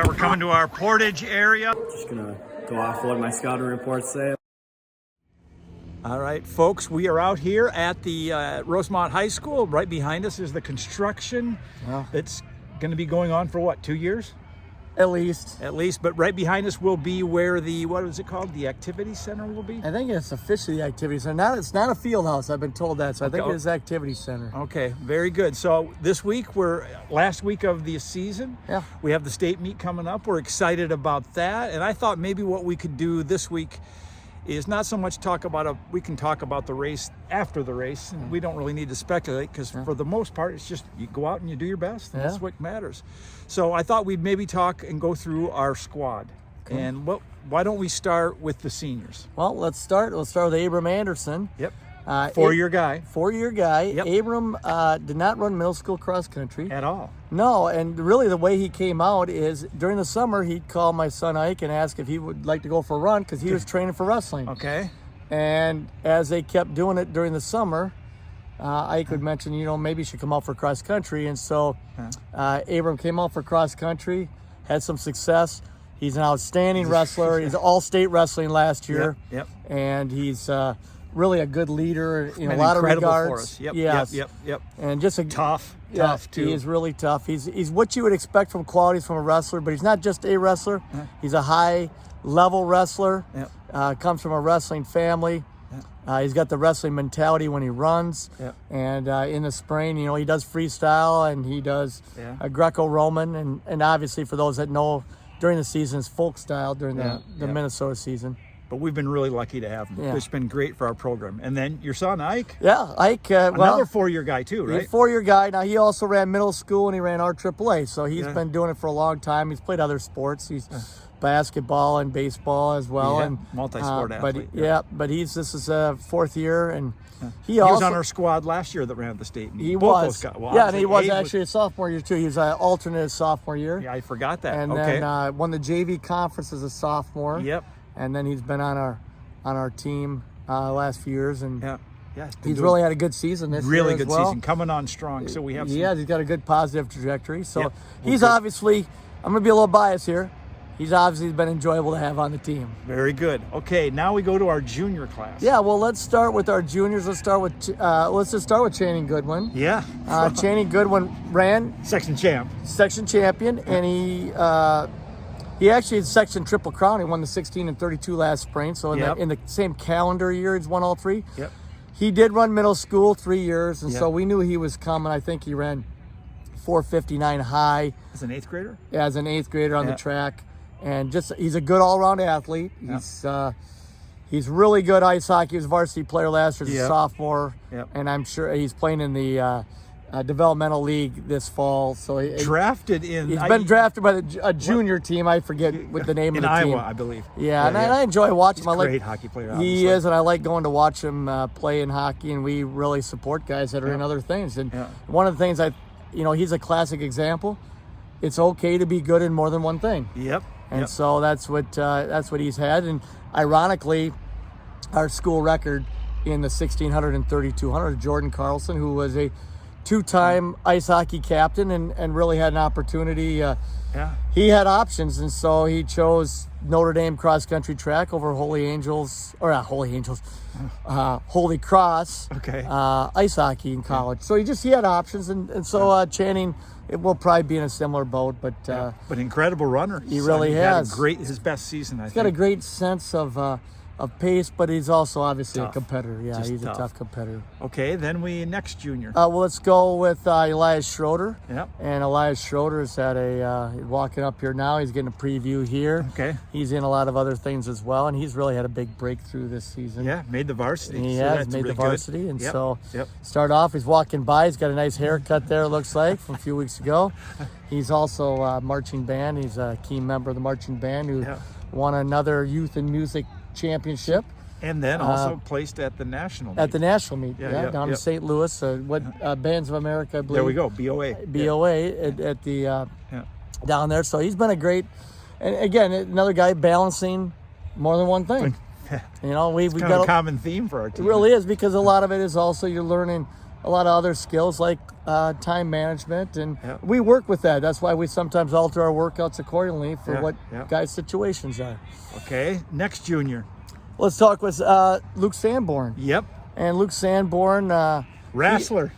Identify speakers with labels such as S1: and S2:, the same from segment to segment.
S1: right, we're coming to our Portage area.
S2: Just gonna go off what my scouting reports say.
S1: All right, folks, we are out here at the Rosemont High School. Right behind us is the construction that's going to be going on for what, 2 years?
S3: At least.
S1: At least, but right behind us will be where the, what is it called? The activity center will be?
S3: I think it's officially the activity center. It's not a field house, I've been told that, so I think it is activity center.
S1: Okay, very good. So this week, we're last week of the season.
S3: Yeah.
S1: We have the state meet coming up. We're excited about that. And I thought maybe what we could do this week is not so much talk about we can talk about the race after the race, and we don't really need to speculate because for the most part it's just you go out and you do your best, and that's what matters. So I thought we'd maybe talk and go through our squad. Okay. And why don't we start with the seniors?
S3: Well, let's start with Abram Anderson.
S1: Yep. Four-year guy.
S3: Four-year guy.
S1: Yep.
S3: Abram did not run middle school cross country
S1: at all.
S3: No, and really the way he came out is during the summer he'd call my son Ike and ask if he would like to go for a run because he was training for wrestling.
S1: Okay.
S3: And as they kept doing it during the summer, Ike would mention, maybe you should come out for cross country. And so Abram came out for cross country, had some success. He's an outstanding wrestler. He's all-state wrestling last year.
S1: Yep.
S3: And he's really a good leader in a lot of regards.
S1: For us. Yep.
S3: Yes.
S1: Yep.
S3: And just a
S1: tough too.
S3: He is really tough. He's what you would expect from qualities from a wrestler, but he's not just a wrestler. He's a high-level wrestler. Comes from a wrestling family. He's got the wrestling mentality when he runs. And in the spring, he does freestyle and he does a Greco-Roman, and obviously for those that know, during the season is folk style during the Minnesota season.
S1: But we've been really lucky to have him. It's been great for our program. And then your son, Ike.
S3: Yeah, Ike.
S1: Another four-year guy too, right?
S3: He's a four-year guy. Now, he also ran middle school and he ran RAAA. So he's been doing it for a long time. He's played other sports. He's basketball and baseball as well. And
S1: multi-sport athlete.
S3: But this is a fourth year. And
S1: he was on our squad last year that ran at the state.
S3: He was. And he was actually a sophomore year too. He was an alternate sophomore year.
S1: Yeah, I forgot that.
S3: And then won the JV conference as a sophomore.
S1: Yep.
S3: And then he's been on our team last few years, and he's really had a good season this year.
S1: Really good season, coming on strong. So we have.
S3: He's got a good positive trajectory. So he's obviously, I'm going to be a little biased here. He's obviously been enjoyable to have on the team.
S1: Very good. Okay, now we go to our junior class.
S3: Yeah, well, let's start with our juniors. Let's just start with Channing Goodwin.
S1: Yeah.
S3: Channing Goodwin ran section champion, and he actually had section triple crown. He won the 16 and 32 last spring. So in the same calendar year, he's won all three.
S1: Yep.
S3: He did run middle school 3 years, and so we knew he was coming. I think he ran 4:59 high.
S1: As an eighth grader?
S3: Yeah, as an eighth grader on the track. And he's a good all-around athlete. He's really good ice hockey. He was a varsity player last year as a sophomore. And I'm sure he's playing in the developmental league this fall. So he's been drafted by a junior team. I forget what the name of the team.
S1: In Iowa, I believe.
S3: Yeah, and I enjoy watching him.
S1: He's a great hockey player, obviously.
S3: He is, and I like going to watch him play in hockey, and we really support guys that are in other things. And one of the things he's a classic example. It's okay to be good in more than one thing. And so that's what he's had. And ironically, our school record in the 1600 and 3200, Jordan Carlson, who was a two-time ice hockey captain and really had an opportunity. He had options, and so he chose Notre Dame cross country track over Holy Cross ice hockey in college. So he had options, and so Channing, it will probably be in a similar boat, but
S1: incredible runner.
S3: He really has.
S1: Had his best season.
S3: He's got a great sense of pace, but he's also obviously a competitor. Yeah, he's a tough competitor.
S1: Okay, then next junior.
S3: Well, let's go with Elias Schroeder.
S1: Yep.
S3: And Elias Schroeder is walking up here now. He's getting a preview here.
S1: Okay.
S3: He's in a lot of other things as well, and he's really had a big breakthrough this season.
S1: Yeah, made the varsity.
S3: He has made the varsity, and so start off. He's walking by. He's got a nice haircut there. It looks like from a few weeks ago. He's also marching band. He's a key member of the marching band who won another youth and music championship,
S1: and then also placed at the national meet.
S3: Down in St. Louis. Bands of America, I believe.
S1: There we go, BOA
S3: at the down there. So he's been a great, and again, another guy balancing more than one thing. We've got
S1: a common theme for our team.
S3: It really is, because a lot of it is also you're learning a lot of other skills like time management, and we work with that. That's why we sometimes alter our workouts accordingly for what guys' situations are.
S1: Okay, next junior.
S3: Let's talk with Luke Sanborn.
S1: Yep.
S3: And Luke Sanborn,
S1: wrestler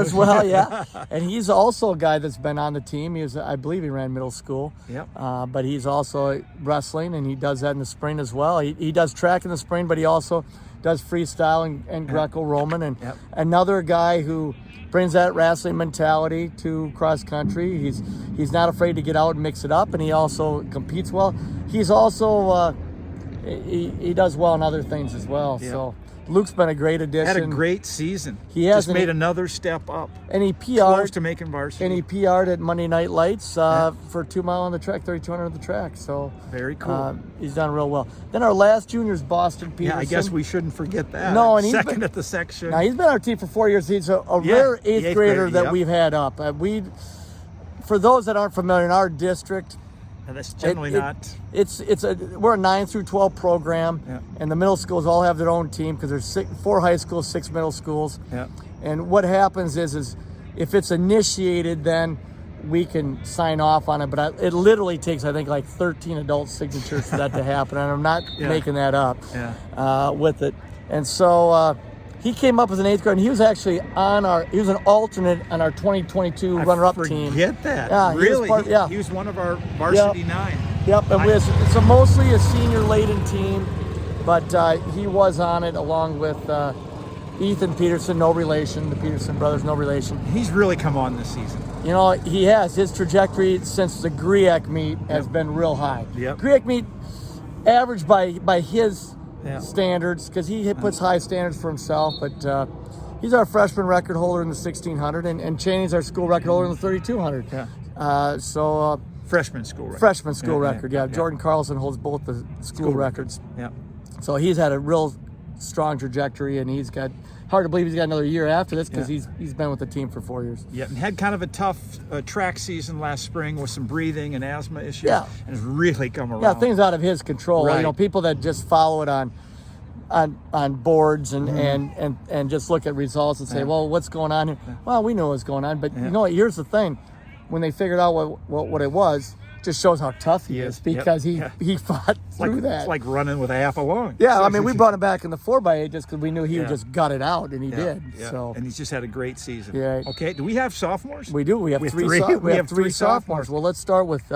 S3: as well, yeah. And he's also a guy that's been on the team. I believe he ran middle school.
S1: Yep.
S3: But he's also wrestling, and he does that in the spring as well. He does track in the spring, but he also does freestyle and Greco-Roman. And another guy who brings that wrestling mentality to cross country. He's not afraid to get out and mix it up, and he also competes well. He's also he does well in other things as well.
S1: Yep.
S3: So Luke's been a great addition.
S1: Had a great season.
S3: He has
S1: just made another step up.
S3: And he PR'd.
S1: Close to making varsity.
S3: And he PR'd at Monday Night Lights for 2 mile on the track, 3,200 on the track. So
S1: very cool.
S3: He's done real well. Then our last junior is Boston Peterson.
S1: Yeah, I guess we shouldn't forget that.
S3: No, and he's
S1: second at the section.
S3: Now he's been on our team for 4 years. He's a rare eighth grader that we've had up. For those that aren't familiar, in our district,
S1: and that's generally not.
S3: We're a 9 through 12 program, and the middle schools all have their own team because there's 4 high schools, 6 middle schools.
S1: Yeah.
S3: And what happens is if it's initiated, then we can sign off on it. But it literally takes, I think, like 13 adult signatures for that to happen, and I'm not making that up with it. And so he came up as an 8th grader, and he was actually he was an alternate on our 2022 runner-up team.
S1: Forget that.
S3: Yeah,
S1: really? He was one of our varsity 9.
S3: Yep, and it's mostly a senior-laden team, but he was on it along with Ethan Peterson, no relation. The Peterson brothers, no relation.
S1: He's really come on this season.
S3: You know, he has. His trajectory since the GRIAC meet has been real high.
S1: Yep.
S3: GRIAC meet averaged by his standards, because he puts high standards for himself, but he's our freshman record holder in the 1600, and Cheney's our school record holder in the 3200.
S1: Freshman school record.
S3: Freshman school record, Jordan Carlson holds both the school records.
S1: Yeah.
S3: So he's had a real strong trajectory, and hard to believe he's got another year after this, because he's been with the team for 4 years.
S1: Yeah, and had kind of a tough track seaon last spring with some breathing and asthma issues.
S3: Yeah.
S1: And has really come around.
S3: Yeah, things out of his control.
S1: Right.
S3: You know, people that just follow it on boards and just look at results and say, well, what's going on here? Well, we know what's going on, but you know what? Here's the thing: when they figured out what it was, just shows how tough he is, because he fought through that.
S1: It's like running with a half a lung.
S3: Yeah, I mean, we brought him back in the 4x8 just because we knew he would just gut it out, and he did.
S1: Yeah.
S3: So,
S1: and he's just had a great season.
S3: Yeah.
S1: Okay, do we have sophomores?
S3: We do. We have three sophomores. Well, let's start with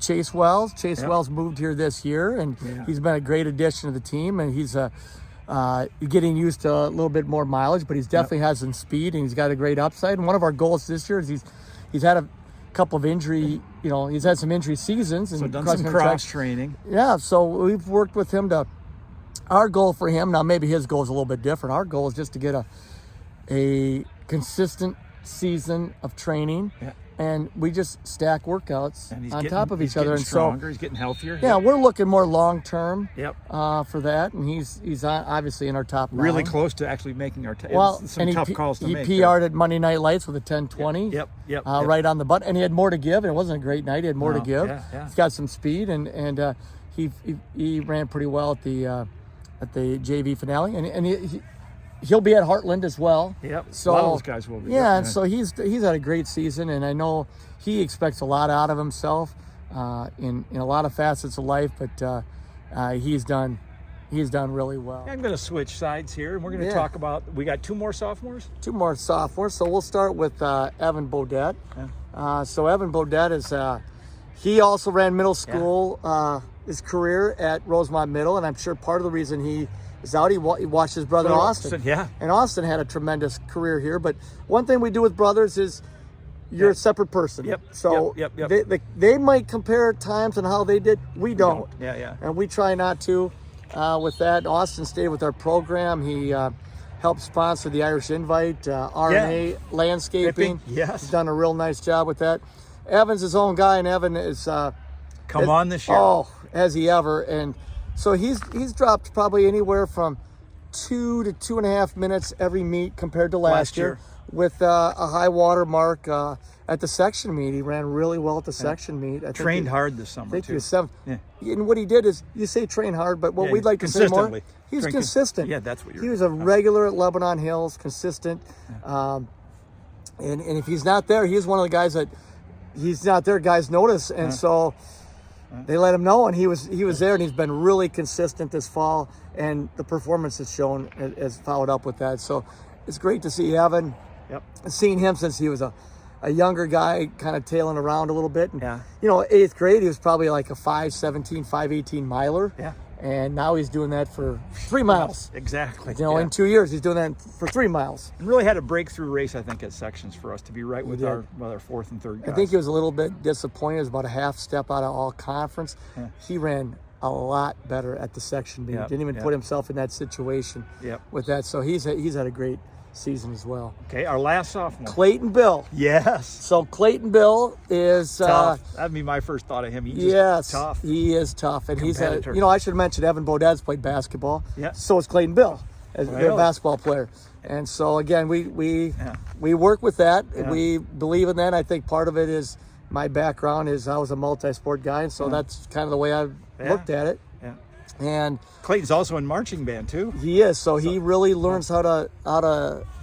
S3: Chase Wells. Chase Wells moved here this year, and he's been a great addition to the team, and he's getting used to a little bit more mileage, but he's definitely has some speed, and he's got a great upside. And one of our goals this year is he's had a couple of injury, he's had some injury seasons, and
S1: so done some cross training.
S3: Yeah, so we've worked with him our goal for him, now maybe his goal is a little bit different. Our goal is just to get a consistent season of training, and we just stack workouts on top of each other. And
S1: stronger, he's getting healthier.
S3: Yeah, we're looking more long term.
S1: Yep.
S3: For that, and he's obviously in our top 9.
S1: Really close to actually making our tough calls to make.
S3: He PR'd at Monday Night Lights with a 10:20.
S1: Yep.
S3: Right on the button, and he had more to give. And it wasn't a great night. He had more to give.
S1: Yeah.
S3: He's got some speed, and he ran pretty well at the JV finale, and he'll be at Heartland as well.
S1: Yep.
S3: So
S1: a lot of those guys will be.
S3: Yeah, and so he's had a great season, and I know he expects a lot out of himself in a lot of facets of life, but he's done really well.
S1: I'm going to switch sides here, and we're going to talk about. We got 2 more sophomores.
S3: 2 more sophomores. So we'll start with Evan Bodette. So Evan Bodette is he also ran middle school his career at Rosemont Middle, and I'm sure part of the reason he is out, he watched his brother Austin.
S1: Yeah.
S3: And Austin had a tremendous career here. But one thing we do with brothers is you're a separate person.
S1: Yep.
S3: So
S1: Yep.
S3: they might compare times and how they did. We don't.
S1: Yeah.
S3: And we try not to with that. Austin stayed with our program. He helped sponsor the Irish Invite, RNA Landscaping.
S1: Yes.
S3: He's done a real nice job with that. Evan's his own guy, and Evan is
S1: come on this year.
S3: Oh, has he ever? And so he's dropped probably anywhere from 2 to 2.5 minutes every meet compared to last year. with a high water mark at the section meet. He ran really well at the section meet. I think
S1: Trained hard this
S3: I
S1: summer,
S3: think
S1: too.
S3: he was 7th.
S1: Yeah.
S3: And what he did is, you say train hard, but what
S1: Yeah,
S3: we'd like to say more,
S1: consistently.
S3: he was
S1: Train
S3: consistent.
S1: Yeah, that's what you're
S3: He was a regular at Lebanon Hills, consistent. And if he's not there, he's one of the guys that he's not there, guys notice. And so they let him know, and he was there, and he's been really consistent this fall, and the performance has shown, has followed up with that. So it's great to see Evan.
S1: Yep.
S3: Seen him since he was a younger guy, kind of tailing around a little bit. And,
S1: Yeah.
S3: you know, 8th grade, he was probably like a 5:17, 5:18 miler.
S1: Yeah.
S3: And now he's doing that for 3 miles.
S1: Exactly.
S3: You know,
S1: yeah.
S3: in 2 years, he's doing that for 3 miles.
S1: And really had a breakthrough race, I think, at sections for us to be right with
S3: did.
S1: our 4th and 3rd guys.
S3: I think he was a little bit disappointed. It was about a half step out of all conference.
S1: Yeah.
S3: He ran a lot better at the section meet.
S1: Yep,
S3: Didn't even
S1: yep.
S3: put himself in that situation
S1: Yep.
S3: with that. So he's had a great season as well.
S1: Okay, our last sophomore.
S3: Clayton Bill.
S1: Yes.
S3: So Clayton Bill is
S1: Tough. That'd be my first thought of him. He's just
S3: yes,
S1: tough.
S3: he is tough, and he's a.
S1: Competitor.
S3: You know, I should have mentioned Evan Bodad's played basketball.
S1: Yeah.
S3: So is Clayton Bill, as
S1: Really?
S3: a basketball player. And so again, we work with that.
S1: Yeah.
S3: We believe in that. I think part of it is my background is I was a multi-sport guy, and so that's kind of the way I looked at it.
S1: Yeah.
S3: And
S1: Clayton's also in marching band too.
S3: he is. So he really learns how to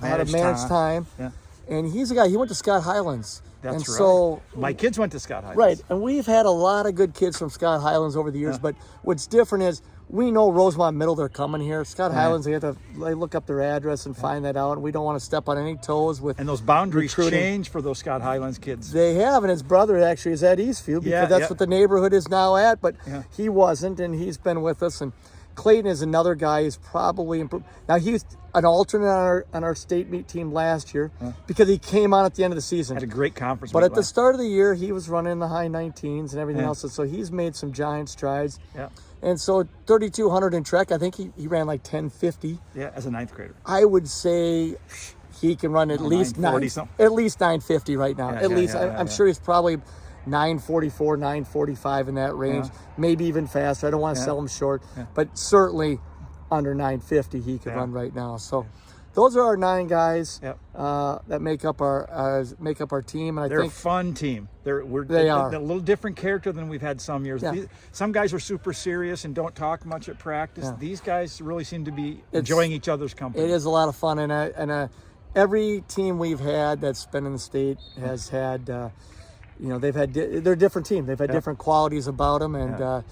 S1: Manage
S3: manage
S1: time.
S3: time.
S1: Yeah.
S3: And he's a guy. He went to Scott Highlands.
S1: That's
S3: and
S1: right.
S3: so
S1: My kids went to Scott Highlands.
S3: right, and we've had a lot of good kids from Scott Highlands over the years. But what's different is we know Rosemont Middle, they're coming here. Scott Highlands, they have to look up their address and find that out. And we don't want to step on any toes with.
S1: And those boundaries
S3: recruiting.
S1: change for those Scott Highlands kids.
S3: They have, and his brother actually is at Eastview because
S1: Yeah,
S3: that's
S1: yeah.
S3: what the neighborhood is now at. But
S1: Yeah.
S3: he wasn't, and he's been with us. And Clayton is another guy who's probably improved. Now he's an alternate on our state meet team last year because he came on at the end of the season.
S1: Had a great conference.
S3: But
S1: meet
S3: at the
S1: last-
S3: start of the year, he was running in the high 19s and everything
S1: Yeah.
S3: else. So he's made some giant strides.
S1: Yeah.
S3: And so 3,200 in Trek, I think he ran like 10:50.
S1: Yeah, as a 9th grader.
S3: I would say he can run at least
S1: 9:40 something.
S3: at least 9:50 right now.
S1: Yeah,
S3: at
S1: yeah,
S3: least
S1: yeah,
S3: I'm sure he's probably 9:44, 9:45 in that range, maybe even faster. I don't want to sell him short, but certainly under 9:50 he could run right now. So those are our 9 guys that make up our team, and
S1: They're
S3: I think
S1: a fun team. They are
S3: are.
S1: a little different character than we've had some years.
S3: Yeah.
S1: Some guys are super serious and don't talk much at practice.
S3: Yeah.
S1: These guys really seem to be enjoying each other's company.
S3: it is a lot of fun, and every team we've had that's been in the state has had, they've had they're a different team. They've had different qualities about them, and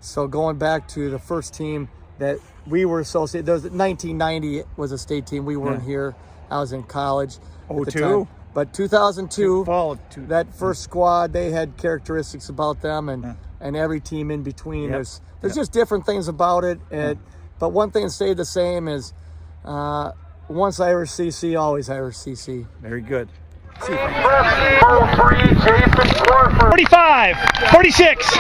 S3: so going back to the first team that we were associated, there was 1990 was a state team. We weren't here. I was in college. at the
S1: 02?
S3: time. But 2002,
S1: Fall of two.
S3: that first squad, they had characteristics about them, and every team in between.
S1: Yep.
S3: There's just different things about it. But one thing that stayed the same is once Irish CC, always Irish CC.
S1: Very good.
S4: 45, 46.